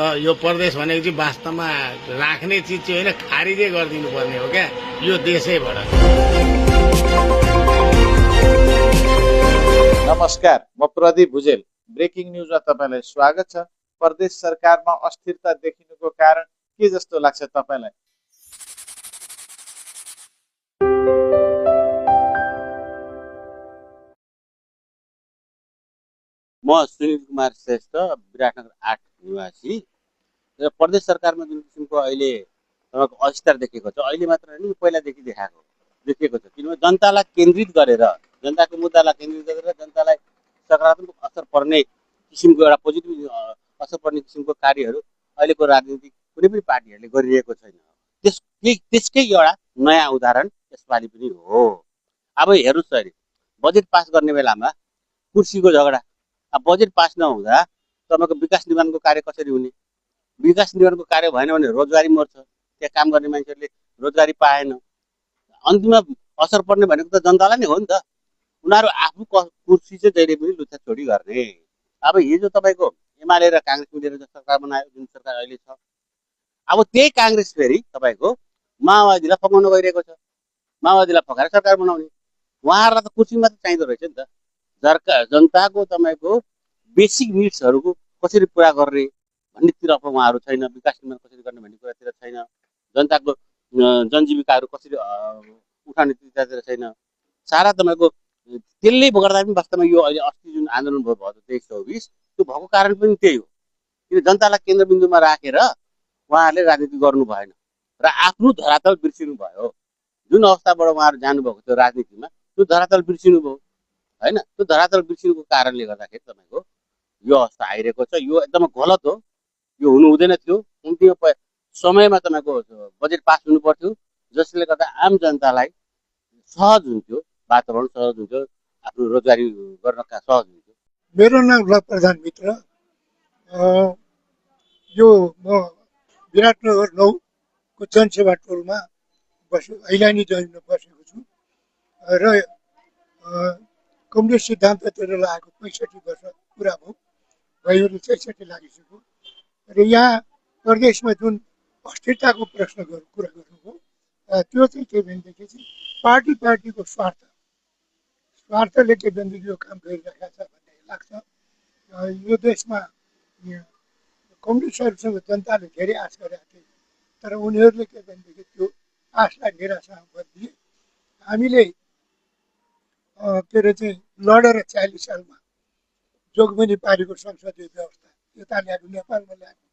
यो प्रदेश भनेको चाहिँ वास्तवमा राख्ने चिज चाहिँ होइन, खारिजै गरिदिनु पर्ने हो क्या यो देशैबाट। नमस्कार, म प्रदीप भुजेल। ब्रेकिङ न्युजमा तपाईँलाई स्वागत छ। प्रदेश सरकारमा अस्थिरता देखिनुको कारण के जस्तो लाग्छ तपाईँलाई? म सुनिल कुमार श्रेष्ठ, विराटनगर 8 निवासी र प्रदेश सरकारमा जुन किसिमको अहिले तपाईँको अस्थिरता देखेको छ, अहिले मात्र होइन पहिलादेखि देखिएको छ। किनभने जनतालाई केन्द्रित गरेर, जनताको मुद्दालाई केन्द्रित गरेर जनतालाई सकारात्मक असर पर्ने किसिमको एउटा पोजिटिभ असर पर्ने किसिमको कार्यहरू अहिलेको राजनीतिक कुनै पनि पार्टीहरूले गरिरहेको छैन। त्यसकै एउटा नयाँ उदाहरण यसपालि पनि हो। अब हेर्नुहोस्, अहिले बजेट पास गर्ने बेलामा कुर्सीको झगडा। अब बजेट पास नहुँदा तपाईँको विकास निर्माणको कार्य कसरी हुने? विकास निर्माणको कार्य भएन भने रोजगारी मर्छ, त्यहाँ काम गर्ने मान्छेहरूले रोजगारी पाएन। अन्तिममा असर पर्ने भनेको त जनतालाई नै हो नि त। उनीहरू आफ्नो कुर्सी चाहिँ जहिले पनि लुच्छाछोडी गर्ने। अब हिजो तपाईँको एमाले र काङ्ग्रेस मिलेर सरकार बनायो, जुन सरकार अहिले छ। अब त्यही काङ्ग्रेस फेरि तपाईँको माओवादीलाई फकाउन गइरहेको छ। माओवादीलाई फकाएर सरकार बनाउने। उहाँहरूलाई त कुर्सी मात्र चाहिँदो रहेछ नि त। जनताको तपाईँको बेसिक निड्सहरूको कसरी पुरा गर्ने भन्नेतिर उहाँहरू छैन। विकास निर्माण कसरी गर्ने भन्ने कुरातिर छैन। जनताको जनजीविकाहरू कसरी उठाउने त्यतातिर छैन। सारा तपाईँको त्यसले गर्दा पनि वास्तवमा यो अहिले अस्ति जुन आन्दोलन भयो 23-24 त्यो भएको कारण पनि त्यही हो। किन जनतालाई केन्द्रबिन्दुमा राखेर उहाँहरूले राजनीति गर्नु भएन र आफ्नो धरातल बिर्सिनु भयो। जुन अवस्थाबाट उहाँहरू जानुभएको थियो राजनीतिमा, त्यो धरातल बिर्सिनु भयो होइन। त्यो धरातल बिर्सिनुको कारणले गर्दाखेरि तपाईँको यो अवस्था आइरहेको छ। यो एकदमै गलत हो। यो हुनु हुँदैन थियो। अन्तिम समयमा तपाईँको बजेट पास हुनु पर्थ्यो, जसले गर्दा आम जनतालाई सहज हुन्थ्यो, वातावरण सहज हुन्थ्यो, आफ्नो रोजगारी गर्नका सहज हुन्थ्यो। मेरो नाम ल प्रधान मित्र। यो म विराटनगर 9को जनसेवा टोलमा ऐलानी जमिनमा बसेको छु र कम्युनिस्ट सिद्धान्ततिर लागेको 65 वर्ष पुरा भयो। वयहरू 66 लागिसक्यो र यहाँ प्रदेशमा जुन अस्थिरताको कुरा गर्नुभयो, त्यो चाहिँ के भनेदेखि चाहिँ पार्टीको स्वार्थले के भनेदेखि यो काम गरिरहेको छ भन्ने लाग्छ। यो देशमा कम्युनिस्टहरूसँग जनताले धेरै आश गरेका थिए, तर उनीहरूले के भनेदेखि त्यो आशलाई निराशामा बदलिए। हामीले के अरे चाहिँ लडेर 40 सालमा जोगबनी पार्टीको संसदीय व्यवस्था यता ल्याएको, नेपालमा ल्याएको।